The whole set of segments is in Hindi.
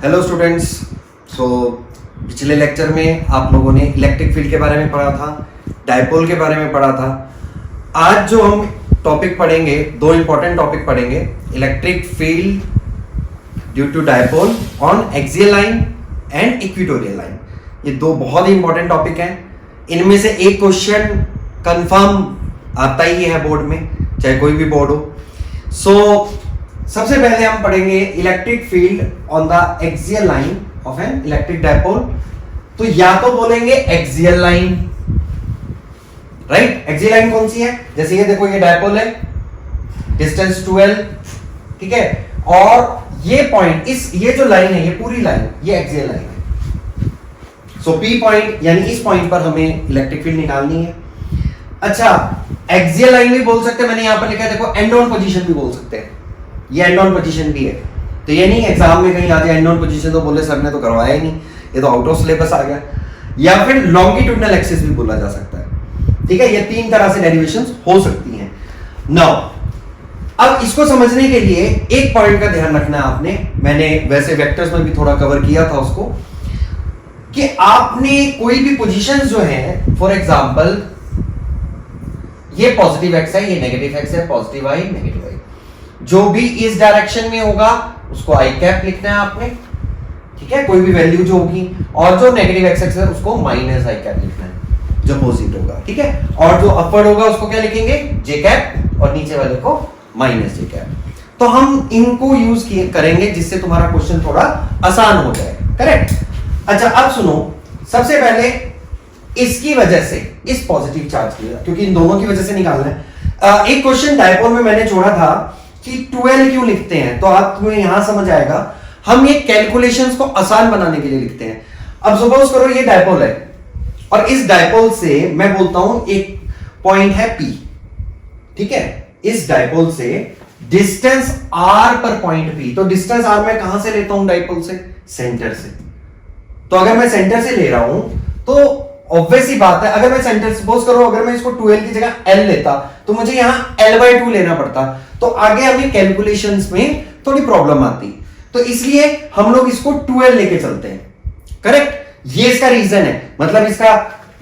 Hello students. सो पिछले लेक्चर में आप लोगों ने इलेक्ट्रिक फील्ड के बारे में पढ़ा था, डायपोल के बारे में पढ़ा था। आज जो हम टॉपिक पढ़ेंगे, दो इंपॉर्टेंट टॉपिक पढ़ेंगे, electric field due to dipole on axial line and equatorial line. ये दो बहुत ही इंपॉर्टेंट टॉपिक हैं। इनमें से एक क्वेश्चन कंफर्म आता ही है बोर्ड में, चाहे कोई भी बोर्ड हो। सबसे पहले हम पढ़ेंगे electric field on the axial line of an electric dipole. तो या तो बोलेंगे axial line, right. Axial line कौन सी है? जैसे ये देखो, ये डायपोल है, डिस्टेंस 12, ठीक है, और ये पॉइंट, ये जो लाइन है, ये पूरी लाइन, ये एक्सियल लाइन है। सो P पॉइंट यानी इस पॉइंट पर हमें इलेक्ट्रिक फील्ड निकालनी है। अच्छा, एक्सियल लाइन भी बोल सकते हैं, मैंने यहां पर लिखा है देखो, एंड ऑन पोजीशन भी बोल सकते हैं। ये एंड ऑन पोजीशन भी है। तो ये नहीं एग्जाम में कहीं आ जाए एंड ऑन पोजीशन तो बोले सर ने तो करवाया ही नहीं, ये तो आउट ऑफ सिलेबस आ गया। या फिर लॉन्गिट्यूडनल एक्सिस भी बोला जा सकता है, ठीक है। ये तीन तरह से डेरिवेशंस हो सकती हैं। नाउ अब इसको समझने के लिए एक पॉइंट का ध्यान रखना है आपने, मैंने वैसे वेक्टर्स में भी थोड़ा कवर किया था उसको, कि आपने कोई भी पोजीशन जो है, फॉर एग्जांपल ये पॉजिटिव एक्स है, ये नेगेटिव एक्स है, पॉजिटिव आई नेगेटिव आई, जो भी इस डायरेक्शन में होगा उसको आई कैप लिखना है आपने, ठीक है, कोई भी वैल्यू जो होगी। और जो नेगेटिव एक्स एक्स है उसको माइनस आई कैप लिखना है, जो अपोजिट होगा, ठीक है। और जो अपवर्ड होगा उसको क्या लिखेंगे? जे कैप, और नीचे वाले को माइनस जे कैप। तो हम इनको यूज करेंगे जिससे तुम्हारा क्वेश्चन थोड़ा आसान हो जाए, करेक्ट। अच्छा, अब सुनो, सबसे पहले इसकी वजह से, इस पॉजिटिव चार्ज की, क्योंकि इन दोनों की वजह से निकालना है। एक क्वेश्चन डायपोल में मैंने छोड़ा था कि 12 क्यों लिखते हैं, तो आप तुम्हें यहां समझ आएगा। हम ये कैलकुलेशंस को आसान बनाने के लिए लिखते हैं। अब सपोज करो ये डायपोल है, और इस डायपोल से मैं बोलता हूं एक पॉइंट है P, ठीक है। इस डायपोल से डिस्टेंस R पर पॉइंट P, तो डिस्टेंस R मैं कहां से लेता हूं डायपोल से? सेंटर से। तो अगर मैं सेंटर से ले रहा हूं तो ऑब्वियस ही बात है, अगर मैं सेंटर सपोज करो, अगर मैं इसको 12 की जगह L लेता तो मुझे यहां L/2 लेना पड़ता, तो आगे हमें कैलकुलेशंस में थोड़ी प्रॉब्लम आती। तो इसलिए हम लोग इसको 12 लेके चलते हैं, करेक्ट। ये इसका रीजन है, मतलब इसका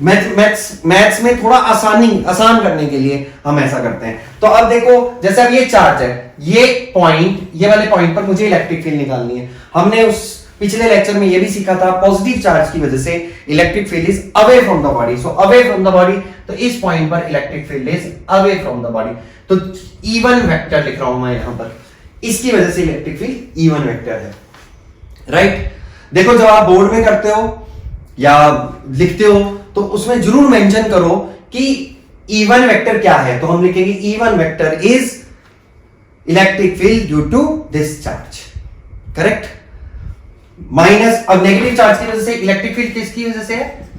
मैथ्स में थोड़ा आसान करने के लिए हम ऐसा करते हैं। तो अब देखो, जैसे अब ये चार्ज है, ये पॉइंट, ये वाले पॉइंट पर मुझे इलेक्ट्रिक फील्ड निकालनी है। हमने उस पिछले लेक्चर में ये भी सीखा था, पॉजिटिव चार्ज की वजह से electric field is away from the body. So away from the body, तो इस पॉइंट पर electric field is away from the body. तो इवन वेक्टर लिख रहा हूं मैं यहां पर, इसकी वजह से इलेक्ट्रिक फील्ड इवन वेक्टर है, राइट। देखो, जब आप बोर्ड में करते हो या लिखते हो तो उसमें जरूर मेंशन करो कि इवन वेक्टर क्या है। तो हम लिखेंगे even vector is electric field due to this charge, correct. Minus, अब नेगेटिव चार्ज की वजह से इलेक्ट्रिक फील्ड किसकी वजह से है?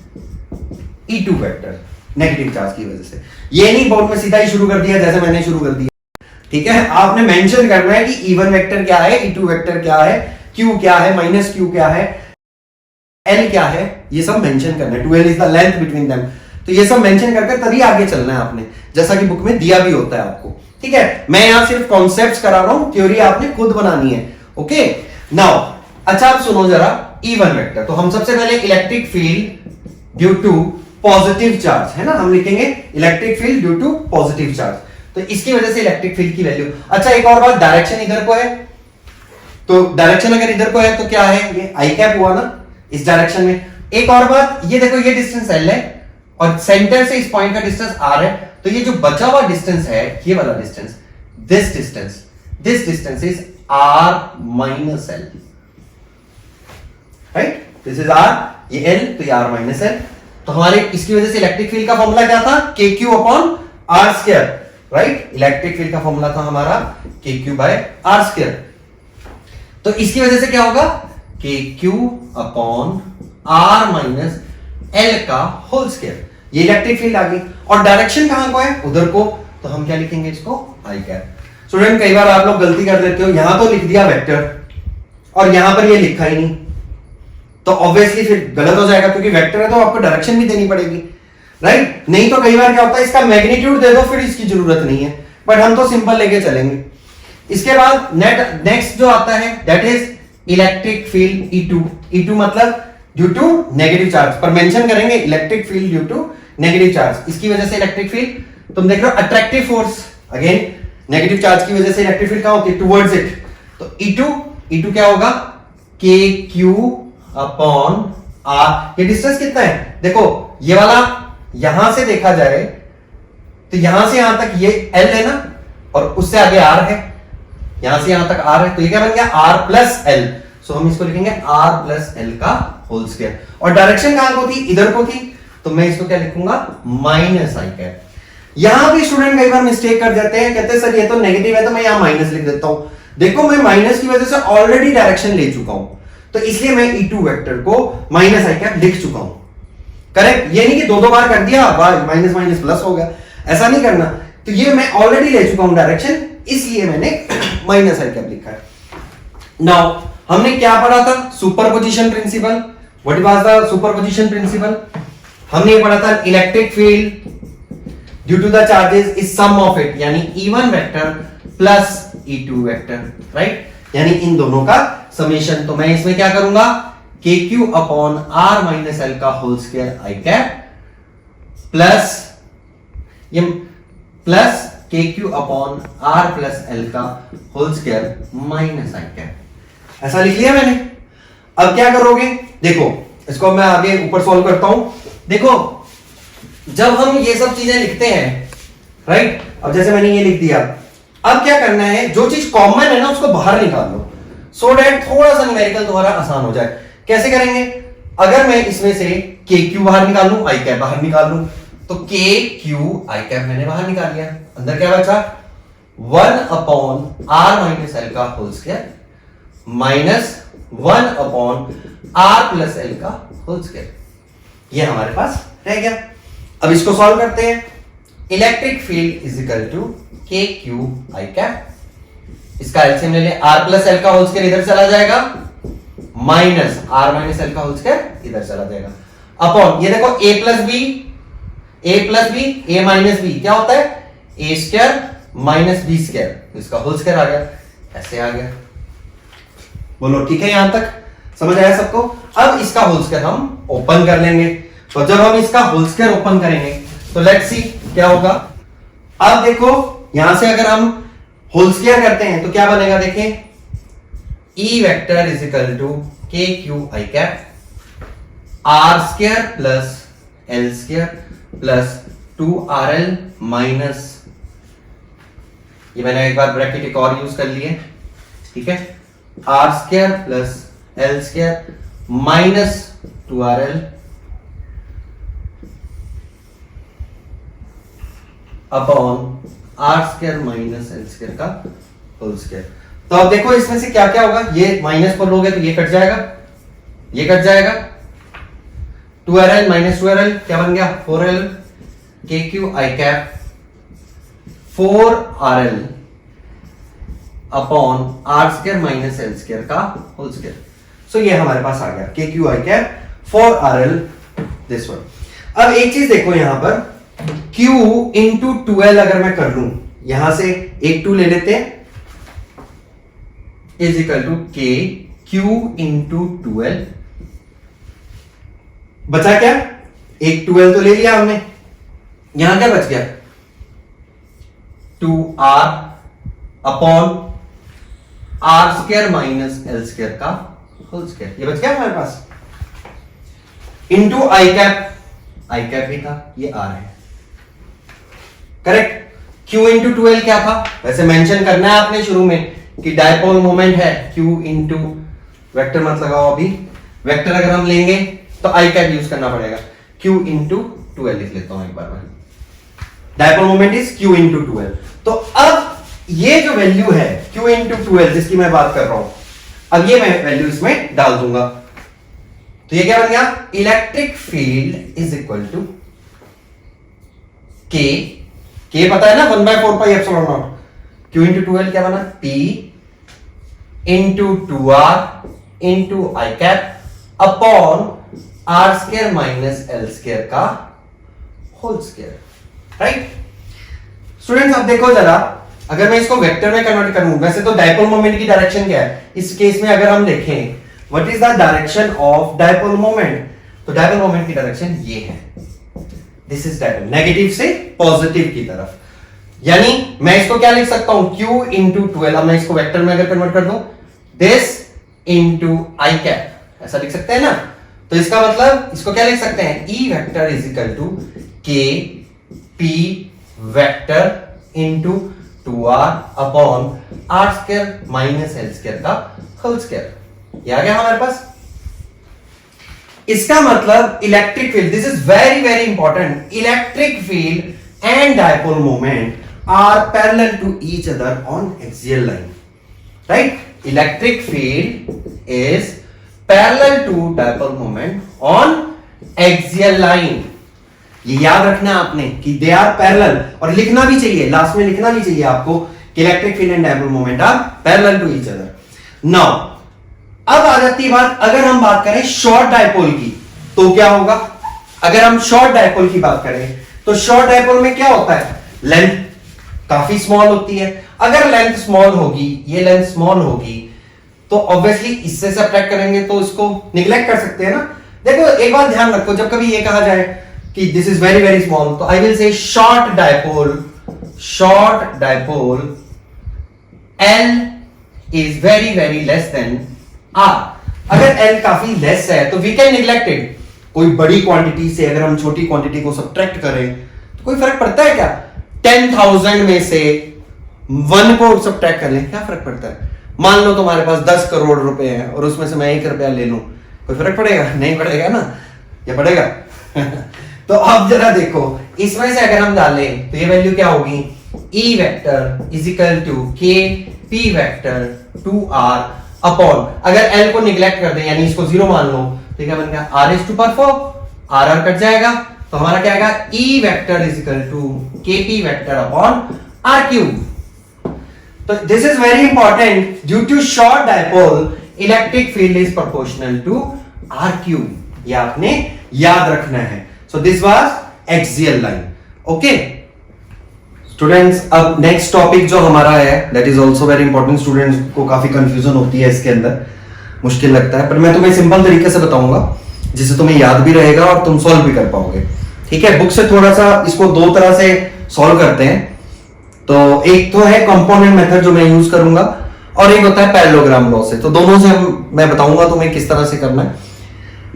E2 वेक्टर, नेगेटिव चार्ज की वजह से। ये नहीं बोर्ड में सीधा ही शुरू कर दिया जैसे मैंने शुरू कर दिया, ठीक है। आपने मेंशन करना है कि इवन वेक्टर क्या है, E2 वेक्टर क्या है, Q क्या है, माइनस Q क्या है, L क्या है, ये सब मेंशन करना है। 12 is the length between them. तो ये सब मेंशन करके तभी आगे चलना है आपने, जैसा कि बुक में दिया भी होता है आपको, ठीक है। मैं यहां सिर्फ कॉन्सेप्ट्स करा रहा हूं, थ्योरी आपने खुद बनानी है, ओके। नाउ अच्छा, आप सुनो जरा, इवन वेक्टर। तो हम सबसे पहले electric field due to positive charge, है ना, हम लिखेंगे electric field due to positive charge. तो इसकी वजह से इलेक्ट्रिक फील्ड की वैल्यू। अच्छा, एक और बात, डायरेक्शन इधर को है, तो डायरेक्शन अगर इधर को है तो क्या है? ये आई कैप हुआ ना इस डायरेक्शन में। एक और बात, ये देखो, ये डिस्टेंस L है और सेंटर से इस पॉइंट का डिस्टेंस R है। तो ये जो बचा हुआ डिस्टेंस है, ये वाला distance, this distance is R minus L, right. This is R, ये L, तो ये R माइनस L। तो हमारे इसकी वजह से इलेक्ट्रिक फील्ड का फॉर्मूला क्या था? KQ upon R square, right. Electric field का फॉर्मूला था हमारा KQ बाय R स्क्वायर। तो इसकी वजह से क्या होगा? KQ upon R minus L का होल स्क्वायर। ये इलेक्ट्रिक फील्ड आ गई, और डायरेक्शन कहां को है? उधर को। तो हम क्या लिखेंगे इसको? आई कैप। स्टूडेंट, कई बार आप लोग गलती कर देते हो, यहां तो लिख दिया वेक्टर और यहां पर ये लिखा ही नहीं, तो ऑब्वियसली फिर गलत हो जाएगा, क्योंकि वेक्टर है तो आपको डायरेक्शन भी देनी पड़ेगी, राइट। नहीं तो कई बार क्या होता है, इसका मैग्नीट्यूड दे दो, फिर इसकी जरूरत नहीं है, बट हम तो सिंपल लेके चलेंगे। इसके बाद नेक्स्ट जो आता है that is electric field E2, E2 मतलब ड्यू टू नेगेटिव चार्ज, पर मेंशन करेंगे electric field due to negative charge, इसकी वजह से इलेक्ट्रिक फील्ड तुम देख रहे हो attractive force, again negative charge की वजह से इलेक्ट्रिक फील्ड कहां होती है, टुवर्ड्स इट, तो E2 क्या होगा, KQ अपॉन R। ये डिस्टेंस कितना है, देखो ये वाला यहां से देखा जाए तो यहां से यहां तक ये L है ना, और उससे आगे R है, यहां से यहां तक R है, तो ये क्या बन गया R प्लस L। सो हम इसको लिखेंगे R प्लस L का होल स्क्वायर, और डायरेक्शन कहां को थी, इधर को थी, तो मैं इसको क्या लिखूंगा, माइनस आई कैप। यहां भी स्टूडेंट कई बार मिस्टेक कर जाते हैं, कहते हैं सर ये तो नेगेटिव है तो मैं यहां माइनस लिख देता हूं। देखो मैं माइनस की वजह से ऑलरेडी डायरेक्शन ले चुका हूं, तो इसलिए मैं E2 वेक्टर को माइनस आई कैप लिख चुका हूं। करेक्ट, ये नहीं कि दो बार कर दिया माइनस माइनस प्लस हो गया, ऐसा नहीं करना। तो ये मैं ऑलरेडी ले चुका हूं डायरेक्शन, इसलिए मैंने माइनस आई कैप लिखा है। नाउ हमने क्या पढ़ा था, superposition principle. What was the superposition principle, हमने ये पढ़ा था electric field due to the charges is sum of it, यानी E1 vector plus E2 vector, right, यानी इन दोनों का समेशन। तो मैं इसमें क्या करूंगा, KQ upon R minus L का होल स्क्वायर आई कैप प्लस ये plus KQ upon R plus L का whole square minus i cap, ऐसा लिख लिया मैंने। अब क्या करोगे, देखो इसको मैं आगे ऊपर सॉल्व करता हूं। देखो जब हम ये सब चीजें लिखते हैं, राइट, अब जैसे मैंने ये लिख दिया, अब क्या करना है, जो चीज कॉमन है ना उसको बाहर निकाल लो, सो दैट थोड़ा सा न्यूमेरिकल तुम्हारा आसान हो जाए। कैसे करेंगे, अगर मैं इसमें से KQ बाहर निकाल लूं, आई कैप बाहर निकाल लूं, तो KQ आई कैप मैंने बाहर निकाल लिया, अंदर क्या बचा, 1 अपॉन R माइनस L का whole square minus 1 upon R plus L का होल स्क्वायर, ये हमारे पास रह गया। अब इसको सॉल्व करते हैं। Electric field is equal to KQ I cap, इसका एलसीएम ले लें, R प्लस L का होल स्क्वायर इधर चला जाएगा, माइनस R माइनस L का होल स्क्वायर इधर चला जाएगा, अपॉन ये देखो A plus B A minus B क्या होता है, A square minus B square, इसका होल स्क्वायर आ गया, ऐसे आ गया। बोलो ठीक है, यहां तक समझ आया सबको। अब इसका होल स्क्वायर हम ओपन कर लेंगे, तो जब हम इसका होल स्क्वायर ओपन करेंगे तो लेट्स सी क्या होगा। अब देखो यहां से अगर हम होल स्क्वायर करते हैं तो क्या बनेगा, देखें, E vector is equal to KQ I cap R square plus L square plus 2RL minus, ये मैंने एक बार ब्रैकेट एक और यूज कर लिए, ठीक है, R square plus L square minus 2RL upon R square minus L square का होल स्क्वायर। तो अब देखो इसमें से क्या क्या होगा, ये माइनस को लोगे तो ये कट जाएगा, ये कट जाएगा, 2RL माइनस 2RL क्या बन गया, 4L, KQ आई cap 4RL upon R square minus L square का होल स्क्वायर। सो ये हमारे पास आ गया KQ I cap 4RL this one. अब एक चीज देखो यहां पर, Q इंटू 2L अगर मैं कर लूं, यहां से एक 2 ले लेते हैं, is equal to K Q into 2L, बचा क्या, एक 2L तो ले लिया हमने, यहां क्या बच गया, 2R upon R square minus L square का होल स्क्वायर, ये बच गया हमारे पास, इंटू आई कैप भी था, ये R है, करेक्ट। Q इंटू 2L क्या था, वैसे मेंशन करना है आपने शुरू में कि डायपोल मोमेंट है, Q इंटू वेक्टर मत लगाओ अभी, वेक्टर अगर हम लेंगे तो आई कैप यूज करना पड़ेगा, Q इंटू 2L लिख लेता हूं एक बार मैं, dipole moment is Q into 2L। तो अब ये जो वैल्यू है Q इंटू 2L जिसकी मैं बात कर रहा हूं, अब ये मैं वैल्यू इसमें डाल दूंगा, तो ये क्या बन गया, electric field is equal to K पता है ना, 1/4 pi epsilon naught, Q into 2L क्या बना, P इंटू 2R इंटू आई cap upon R square minus L square का होल स्क्वायर, राइट। स्टूडेंट्स अब देखो जरा, अगर मैं इसको वेक्टर में कन्वर्ट करूं, वैसे तो डायपोल मोमेंट की डायरेक्शन क्या है इस केस में, अगर हम देखें what is the direction of dipole moment, तो डायपोल मोमेंट की डायरेक्शन ये है, दिस इज डायपोल, नेगेटिव से पॉजिटिव की तरफ। यानी मैं इसको क्या लिख सकता हूं, Q इंटू 12, अब मैं इसको वेक्टर में अगर कन्वर्ट कर दूं, दिस इंटू आई कैप, ऐसा लिख सकते हैं ना। तो इसका मतलब इसको क्या लिख सकते हैं, E vector is equal to K P vector into 2R upon R square minus L square का होल स्क्वायर। ये आ गया हमारे पास। इसका मतलब electric field, this is very very important, electric field and dipole moment are parallel to each other on axial line, right? Electric field is parallel to dipole moment on axial line. ये याद रखना है आपने कि they are parallel, और लिखना भी चाहिए, लास्ट में लिखना भी चाहिए आपको कि electric field and dipole moment are parallel to each other. Now अब आ जाती है बात, अगर हम बात करें शॉर्ट डायपोल की तो क्या होगा। अगर हम शॉर्ट डायपोल की बात करें तो शॉर्ट डायपोल में क्या होता है, लेंथ काफी स्मॉल होती है। अगर लेंथ स्मॉल होगी, ये लेंथ स्मॉल होगी, तो ऑब्वियसली इससे सब्ट्रैक्ट करेंगे तो इसको निगलेक्ट कर सकते हैं ना। देखो एक बात ध्यान रखो, जब कभी ये कहा जाए कि this is very very small, तो I will say short dipole L is very very less than R। अगर L काफी लेस है तो वी कैन निगलेक्ट इट। कोई बड़ी क्वांटिटी से अगर हम छोटी क्वांटिटी को सब्ट्रैक्ट करें तो कोई फर्क पड़ता है क्या, 10,000 में से 1 को सब्ट्रैक्ट कर लें, क्या फर्क पड़ता है। मान लो तुम्हारे पास 10 करोड़ रुपए हैं और उसमें से मैं 1 रुपया ले लूं, कोई फर्क पड़ेगा, नहीं पड़ेगा ना, या पड़ेगा। तो अब जरा देखो, इसमें से अगर हम डालें तो ये वैल्यू क्या होगी, E vector is equal to K P vector 2R upon, अगर L को निगलेक्ट कर दें यानी इसको 0 मान लो तो क्या बन गया, R is to power 4, R cut जाएगा तो हमारा क्या आएगा, E vector is equal to KP vector upon R cube. तो this is very important, due to short dipole electric field is proportional to R cube, ये आपने याद रखना है। So this was axial line. Okay students, अब नेक्स्ट टॉपिक जो हमारा है that is also very important, students को काफी कंफ्यूजन होती है इसके अंदर, मुश्किल लगता है, पर मैं तुम्हें सिंपल तरीके से बताऊंगा जिससे तुम्हें याद भी रहेगा और तुम सॉल्व भी कर पाओगे। ठीक है, बुक से थोड़ा सा इसको दो तरह से सॉल्व करते हैं। तो एक तो है कंपोनेंट मेथड जो मैं यूज करूंगा, और एक होता है पैरेललोग्राम लॉ से। तो दोनों से मैं बताऊंगा तुम्हें किस तरह से करना है।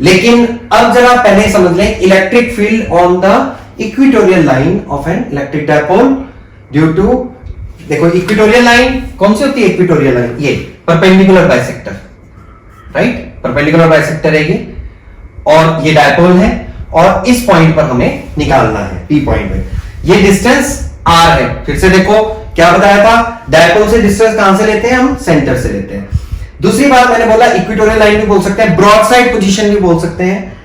लेकिन अब जरा पहले समझ लें electric field on the equatorial line of an electric dipole due to, देखो इक्वेटोरियल लाइन कौन सी होती है, इक्वेटोरियल लाइन ये perpendicular bisector, right, perpendicular bisector है ये, और ये डायपोल है, और इस पॉइंट पर हमें निकालना है P पॉइंट पे, ये डिस्टेंस R है। फिर से देखो क्या बताया था, डायपोल से डिस्टेंस कहां से लेते हैं हम, सेंटर से लेते हैं। दूसरी बात मैंने बोला इक्वेटोरियल लाइन भी बोल सकते हैं, ब्रॉड साइड पोजीशन भी बोल सकते हैं,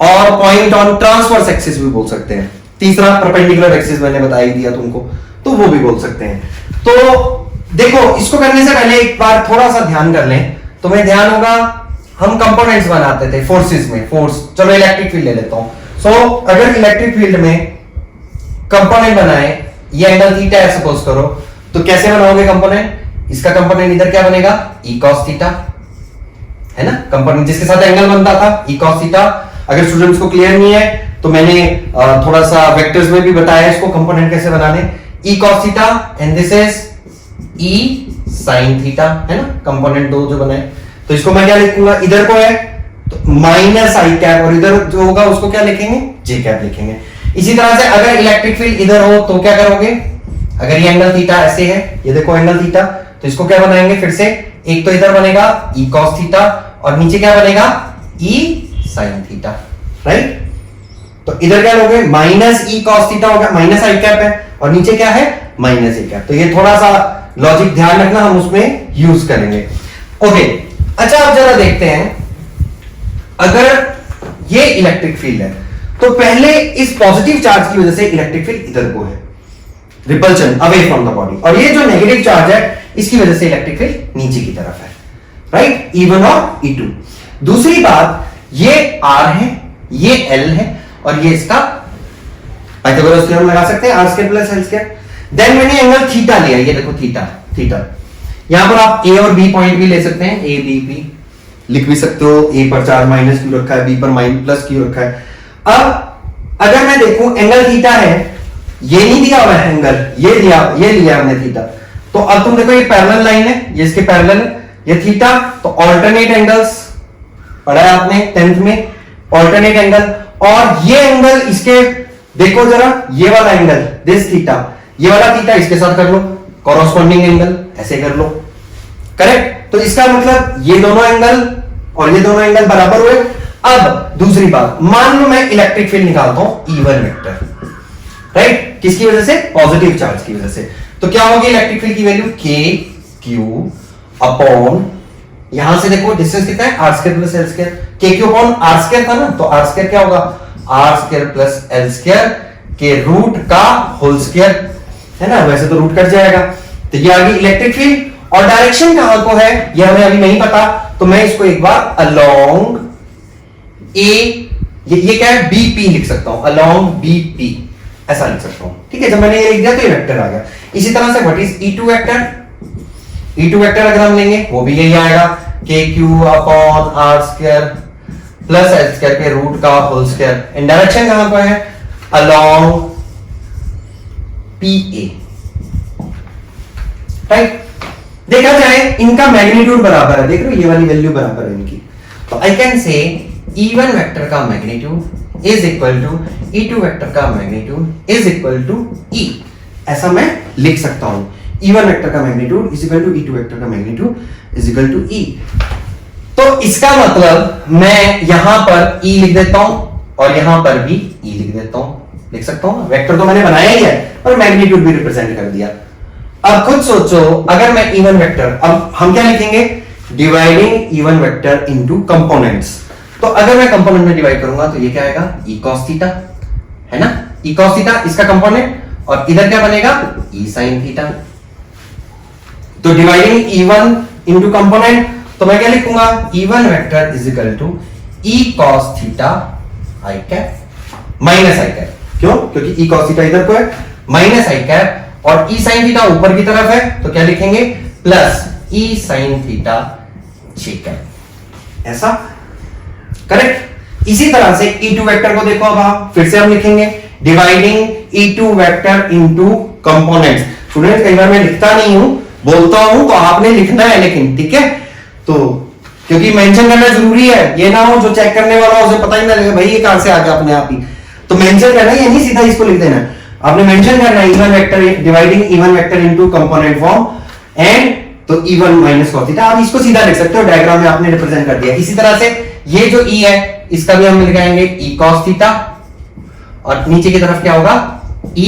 और पॉइंट ऑन ट्रांसवर्स एक्सिस भी बोल सकते हैं। तीसरा परपेंडिकुलर एक्सिस मैंने बता ही दिया तुमको, तो वो भी बोल सकते हैं। तो देखो इसको करने से पहले एक बार थोड़ा सा ध्यान कर लें, तुम्हें ध्यान होगा हम कंपोनेंट्स बनाते थे फोर्सेस में, फोर्स, चलो इलेक्ट्रिक फील्ड ले लेता हूं। सो अगर इलेक्ट्रिक फील्ड में कंपोनेंट बनाए, ये एंगल थीटा है सपोज करो, तो कैसे बनाओगे कंपोनेंट, इसका कंपोनेंट इधर क्या बनेगा, E cos थीटा, है ना, कंपोनेंट जिसके साथ एंगल बनता था E cos थीटा। अगर स्टूडेंट्स को क्लियर नहीं है तो मैंने थोड़ा सा वेक्टर्स में भी बताया इसको कंपोनेंट कैसे बनाने, E cos theta and this is E sin theta, है ना, कंपोनेंट दो जो बनाए। तो इसको मैं क्या लिखूंगा, इधर को है तो माइनस आई कैप, और इधर जो होगा उसको क्या लिखेंगे, जे कैप लिखेंगे। इसी तरह से अगर इलेक्ट्रिक फील्ड इधर हो तो क्या करोगे, अगर ये एंगल थीटा ऐसे है, ये देखो एंगल थीटा, तो इसको क्या बनाएंगे फिर से, एक तो इधर बनेगा E cos थीटा और नीचे क्या बनेगा E sin थीटा, राइट। तो इधर क्या लोगे, माइनस E cos थीटा होगा, माइनस आई कैप है, और नीचे क्या है माइनस ए कैप। तो ये थोड़ा सा लॉजिक ध्यान रखना, हम उसमें यूज करेंगे। ओके अच्छा, अब जरा देखते हैं, अगर ये इलेक्ट्रिक फील्ड है तो पहले इस पॉजिटिव चार्ज की वजह से इलेक्ट्रिक फील्ड इधर को है, repulsion away from the body, और ये जो नेगेटिव चार्ज है इसकी वजह से इलेक्ट्रिक फील्ड नीचे की तरफ है, राइट, E1 और E2। दूसरी बात, ये R है, ये L है, और ये इसका पाइथागोरस थ्योरम लगा सकते हैं, R² + L²। देन मैंने एंगल थीटा लिया, ये देखो थीटा, थीटा यहां पर आप ए और बी पॉइंट भी ले सकते हैं, ए बी बी लिख भी सकते हो, ए पर चार्ज माइनस क्यू रखा है, बी पर माइनस प्लस क्यू रखा है। अब अगर मैं देखूं एंगल थीटा है, ये नहीं दिया हुआ है एंगल, ये लिया हमने थीटा, तो अब तुम देखो ये पैरेलल लाइन है, ये इसके पैरेलल है, ये थीटा, तो ऑल्टरनेट एंगल्स पढ़ा है आपने 10th में, ऑल्टरनेट एंगल, और ये एंगल इसके देखो जरा, ये वाला एंगल दिस थीटा, ये वाला थीटा इसके साथ कर लो कॉरस्पॉन्डिंग एंगल, ऐसे कर लो, करेक्ट। तो इसका मतलब ये दोनों एंगल और ये दोनों एंगल बराबर हुए। अब दूसरी बात, मान लो मैं इलेक्ट्रिक फील्ड निकालता हूं E1 वेक्टर, राइट, किसकी वजह से, पॉजिटिव चार्ज की वजह से, तो क्या होगी इलेक्ट्रिक फील्ड की वैल्यू K Q अपॉन, यहां से देखो डिस्टेंस कितना है, r square plus l square, K Q upon r square था ना, तो r स्क्वायर क्या होगा, r square plus l square के रूट का होल स्क्वायर, है ना, वैसे तो रूट कट जाएगा, तो ये आ गई इलेक्ट्रिक फील्ड। और डायरेक्शन कहां को है ये हमें अभी नहीं पता, तो मैं इसको एक बार अलोंग ए, ये क्या है, बीपी लिख सकता हूं, अलोंग बीपी ऐसा लिख सकता हूं, ठीक है। जब मैंने ये लिख दिया तो ये वेक्टर आ गया। इसी तरह से what is E2 vector, E2 vector अगर हम लेंगे वो भी यही आएगा, K Q upon R square plus L square के रूट का होल स्क्वायर, इन डायरेक्शन कहां पर है, अलोंग पी ए, राइट। देखा जाए इनका मैग्नीट्यूड बराबर है, देख रहे हो ये वाली वैल्यू बराबर है इनकी, तो I can say E1 vector का magnitude is equal to E2 vector का magnitude is equal to E, ऐसा मैं लिख सकता हूं, E1 वेक्टर का magnitude is equal to E2 vector का magnitude is equal to E। तो इसका मतलब मैं यहां पर E लिख देता हूं और यहां पर भी E लिख देता हूं, लिख सकता हूं, वेक्टर तो मैंने बनाया ही है और मैग्नीट्यूड भी रिप्रेजेंट कर दिया। अब खुद सोचो, अगर मैं E1 वेक्टर, अब हम क्या लिखेंगे, dividing E1 vector into components, तो अगर मैं कंपोनेंट में डिवाइड करूंगा तो ये क्या आएगा, E cos थीटा, है ना, E cos थीटा इसका कंपोनेंट, और इधर क्या बनेगा, E sin थीटा। तो डिवाइडिंग E1 इनटू कंपोनेंट, तो मैं क्या लिखूंगा, E1 vector is equal to E cos theta I cap minus i cap, क्यों, क्योंकि E cos थीटा इधर को है, माइनस आई कैप, और E sin थीटा ऊपर की तरफ है, तो क्या लिखेंगे, plus E sin theta j cap, ऐसा, करेक्ट। इसी तरह से E2 वेक्टर को देखो, अब आप फिर से हम लिखेंगे dividing E2 vector into components. Student कई बार मैं लिखता नहीं हूं, बोलता हूं, तो आपने लिखना है लेकिन, ठीक है, तो क्योंकि मेंशन करना जरूरी है, ये ना हो जो चेक करने वाला उसे पता ही ना लगे भाई ये कहां से आ गया अपने आप ही, तो मेंशन करना है, ये नहीं सीधा इसको लिख देना, आपने मेंशन करना है E1 vector dividing E1 vector into component form, and तो E1 माइनस cos थीटा, आप इसको सीधा लिख सकते हो, डायग्राम में आपने रिप्रेजेंट कर दिया। इसी तरह से ये जो E है इसका भी हम लिखाएंगे E cos थीटा, और नीचे की तरफ क्या होगा, E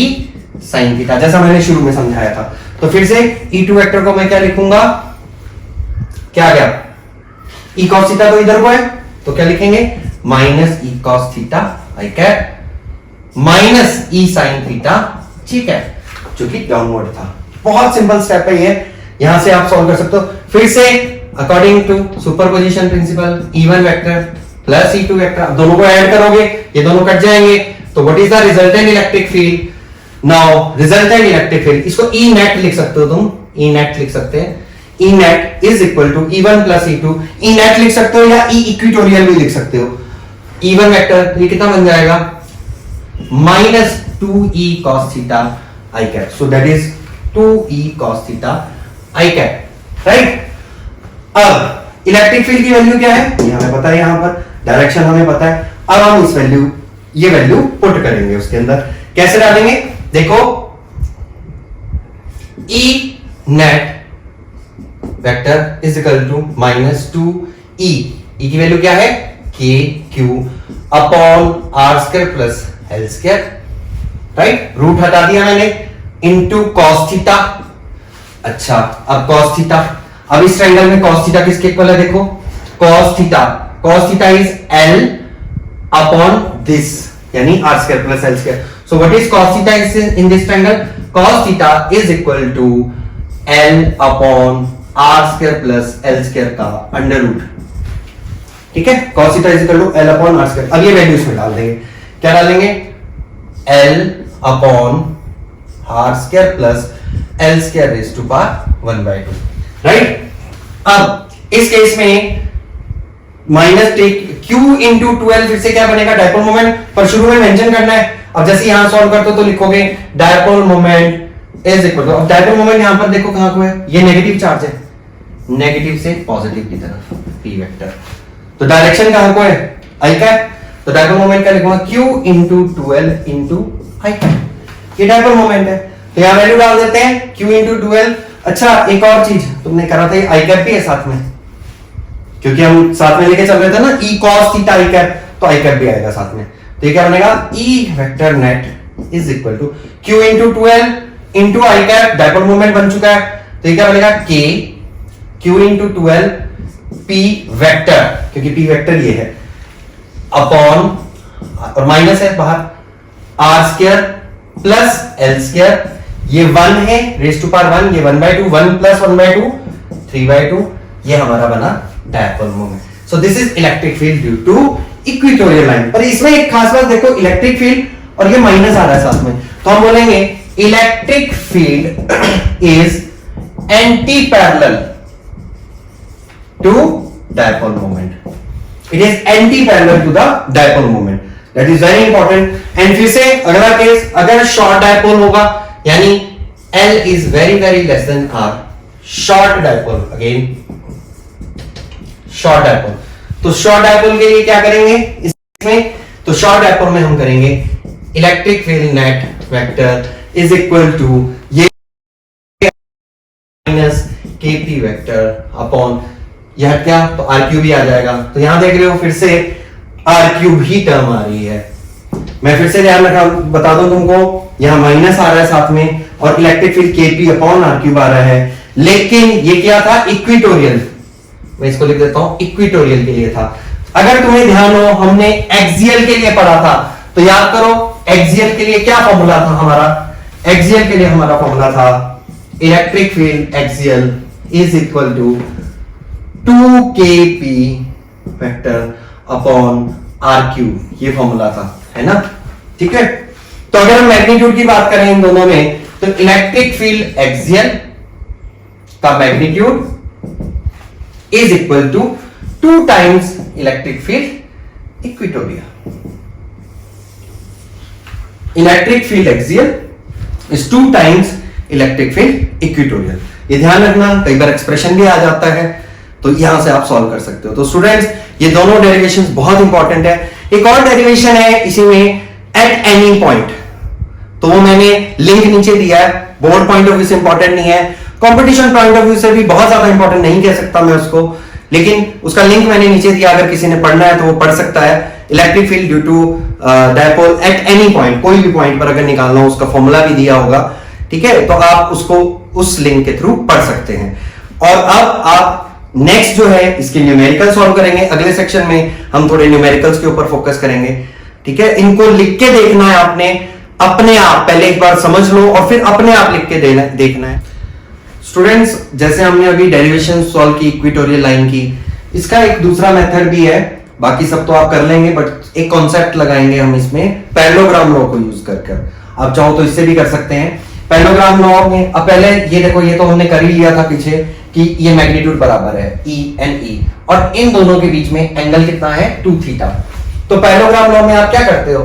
sin थीटा, जैसा मैंने शुरू में समझाया था। तो फिर से E2 वेक्टर को मैं क्या लिखूंगा, क्या आ गया, E cos थीटा तो इधर को है, तो क्या लिखेंगे, माइनस E cos थीटा आई cap minus E sin theta, ठीक है, जो कि डाउनवर्ड था। बहुत सिंपल स्टेप है ये, यहां से आप सॉल्व कर सकते हो। फिर से according to superposition principle, E1 vector plus E2 vector, दोनों को ऐड करोगे ये दोनों कट जाएंगे, तो what is the resultant electric field, now resultant electric field, इसको E नेट लिख सकते हो तुम, E नेट लिख सकते हैं, E net is equal to E1 plus E2, E net लिख सकते हो या E इक्विटोरियल भी लिख सकते हो। E1 वेक्टर ये कितना बन जाएगा, minus 2E cos theta I cap, so that is 2E cos theta I cap, right. अब इलेक्ट्रिक फील्ड की वैल्यू क्या है, ये हमें पता है, यहां पर डायरेक्शन हमें पता है। अब हम इस वैल्यू, ये वैल्यू पुट करेंगे उसके अंदर, कैसे डालेंगे, देखो E net vector is equal to minus 2E, E की वैल्यू क्या है, K Q upon R square plus L square, right, root हटा दिया मैंने, इनटू cos थीटा। अच्छा, अब cos थीटा, अब इस ट्रायंगल में cos थीटा किसके इक्वल है, देखो cos theta is L upon this, यानी R square plus L square. So what is cos theta in this triangle, cos theta is equal to L upon R square plus L square का अंडर रूट, ठीक है, cos theta is equal to L upon R square. अब ये वैल्यू इसमें डाल देंगे, क्या डालेंगे, L upon R square plus L square raise to power 1/2, right. अब इस केस में माइनस टेक Q इंटू 12 फिर से क्या बनेगा, डायपोल मोमेंट, पर शुरू में मेंशन करना है। अब जैसे यहां सॉल्व करते हो तो लिखोगे dipole moment is equal to, अब डायपोल मोमेंट यहां पर देखो कहां को है, ये नेगेटिव चार्ज है, नेगेटिव से पॉजिटिव की तरफ p वेक्टर, तो डायरेक्शन कहां को है, i का, तो डायपोल मोमेंट का लिखूंगा Q इंटू 12 इंटू i का, ये डायपोल मोमेंट है। तो यहां वैल्यू डाल देते हैं Q इंटू 12। अच्छा एक और चीज तुमने करा था, आई कैप भी है साथ में, क्योंकि हम साथ में लेके चल रहे थे ना, ई कॉस थीटा आई कैप, तो आई कैप भी आएगा साथ में। तो ये क्या बनेगा, E vector net is equal to Q into 12 into I cap, dipole moment बन चुका है, तो ये क्या बनेगा K Q into 12 P vector, क्योंकि P वेक्टर ये है, अपॉन और माइनस है बाहर, R square plus L square, ये 1 है रेज टू पावर 1, ये 1/2, 1 प्लस 1/2 3/2, ये हमारा बना dipole moment. So this is electric field due to equatorial line. पर इसमें एक खास बात देखो, इलेक्ट्रिक फील्ड और ये माइनस आ रहा है साथ में, तो हम बोलेंगे electric field is anti parallel to dipole moment, it is anti parallel to the dipole moment, that is very important. And फिर से अगला केस, अगर शॉर्ट डायपोल होगा, यानी L is very very less than R, short dipole, again short dipole, तो शॉर्ट डायपोल के लिए क्या करेंगे इसमें, तो शॉर्ट डायपोल में हम करेंगे electric field net vector is equal to ये माइनस KP वेक्टर अपॉन यह क्या, तो R क्यूब भी आ जाएगा। तो यहां देख रहे हो फिर से R क्यूब ही टर्म आ रही है। मैं फिर से ध्यान रखा बता दूं तुमको, यहां माइनस आ रहा है साथ में, और electric field KP upon R cube आ रहा है, लेकिन ये क्या था, इक्वेटोरियल, मैं इसको लिख देता हूं, इक्वेटोरियल के लिए था। अगर तुम्हें ध्यान हो, हमने एक्सियल के लिए पढ़ा था, तो याद करो एक्सियल के लिए क्या फॉर्मूला था हमारा, एक्सियल के लिए हमारा फॉर्मूला था electric field axial is equal to 2kp vector upon R cube, ये फॉर्मूला था, है ना, ठीक है। तो अगर हम मैग्नीट्यूड की बात करें इन दोनों में, तो इलेक्ट्रिक फील्ड एक्सियल का magnitude is equal to 2 times electric field equatorial. Electric field axial is 2 times electric field equatorial. ये ध्यान रखना, कई बार एक्सप्रेशन भी आ जाता है, तो यहां से आप सॉल्व कर सकते हो। तो स्टूडेंट्स ये दोनों डेरिवेशंस बहुत इंपॉर्टेंट है। एक और डेरिवेशन है इसी में, एट एनी पॉइंट, तो वो मैंने लिंक नीचे दिया है, बोर्ड पॉइंट ऑफ व्यू से इंपॉर्टेंट नहीं है, कंपटीशन पॉइंट ऑफ व्यू से भी बहुत ज्यादा इंपॉर्टेंट नहीं कह सकता मैं उसको, लेकिन उसका लिंक मैंने नीचे दिया, अगर किसी ने पढ़ना है तो वो पढ़ सकता है। Electric field due to dipole at any point, कोई भी पॉइंट पर अगर निकालना हो, उसका फॉर्मूला भी दिया होगा, ठीक है, तो आप उसको उस लिंक के थ्रू पढ़ सकते हैं। और अब आप नेक्स्ट जो है इसके न्यूमेरिकल सॉल्व करेंगे, अगले सेक्शन में हम थोड़े न्यूमेरिकल्स के ऊपर फोकस करेंगे, ठीक है। इनको लिख के देखना है आपने, अपने आप पहले एक बार समझ लो और फिर अपने आप लिख के देखना है। स्टूडेंट्स जैसे हमने अभी डेरिवेशन सॉल्व की इक्वेटोरियल लाइन की, इसका एक दूसरा मेथड भी है, बाकी सब तो आप कर लेंगे, बट एक कॉन्सेप्ट लगाएंगे हम इसमें, पैरेललोग्राम लॉ को यूज कर आप चाहो तो इससे भी कर सकते हैं। पैरेललोग्राम लॉ में अब पहले ये देखो, ये तो हमने कर ही लिया था पीछे कि ये मैग्नीट्यूड बराबर है E and E, और इन दोनों के बीच में एंगल कितना है 2 थीटा। तो पैरेललोग्राम लॉ में आप क्या करते हो,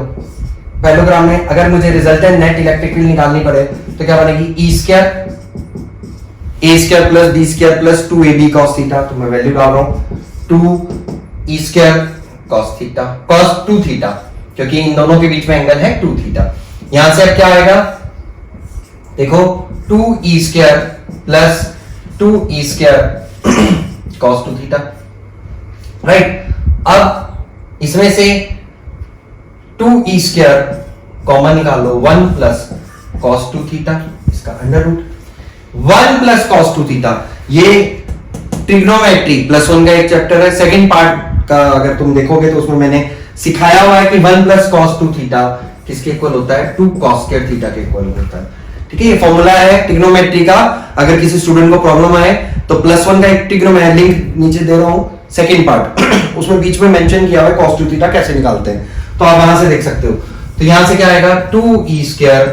पैरेललोग्राम में अगर मुझे रिजल्टेंट नेट इलेक्ट्रिक फील्ड निकालनी पड़े तो क्या बनेगी, E square A square plus B square plus 2AB cos theta, तो मैं वैल्यू डाल रहा हूं 2E square cos theta cos 2 theta, क्योंकि इन दोनों के बीच में एंगल है 2 थीटा। यहां से अब क्या आएगा, देखो 2E square plus 2E square cos 2 theta, right. अब इसमें से 2E स्क्वायर कॉमन निकाल लो, 1 प्लस cos 2 थीटा, इसका under root 1 plus cos 2 theta, ये ट्रिग्नोमेट्री +1 का एक चैप्टर है, सेकंड पार्ट का अगर तुम देखोगे तो उसमें मैंने सिखाया हुआ है कि 1 प्लस cos 2 थीटा किसके इक्वल होता है, 2 cos स्क्वायर थीटा के इक्वल होता है, ठीक है। ये फॉर्मूला है ट्रिग्नोमेट्री का, अगर किसी स्टूडेंट को प्रॉब्लम आए तो +1 का एक ट्रिग्नोमेट्री लिंक नीचे दे रहा हूं, सेकंड पार्ट उसमें बीच में मेंशन किया हुआ है cos 2 थीटा कैसे निकालते हैं, तो आप वहां से देख सकते हो। तो यहां से क्या आएगा 2E square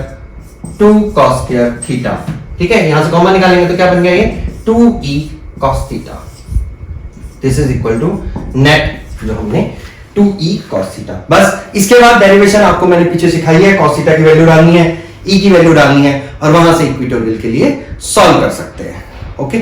2 cos square theta, ठीक है, यहां से कॉमन निकालेंगे तो क्या बन गया ये 2e cos theta, this is equal to net जो हमने 2e cos थीटा। बस इसके बाद डेरिवेशन आपको मैंने पीछे सिखाई है, cos थीटा की वैल्यू डालनी है, e की वैल्यू डालनी है और वहां से इक्वेटोरियल के लिए सॉल्व कर सकते हैं। ओके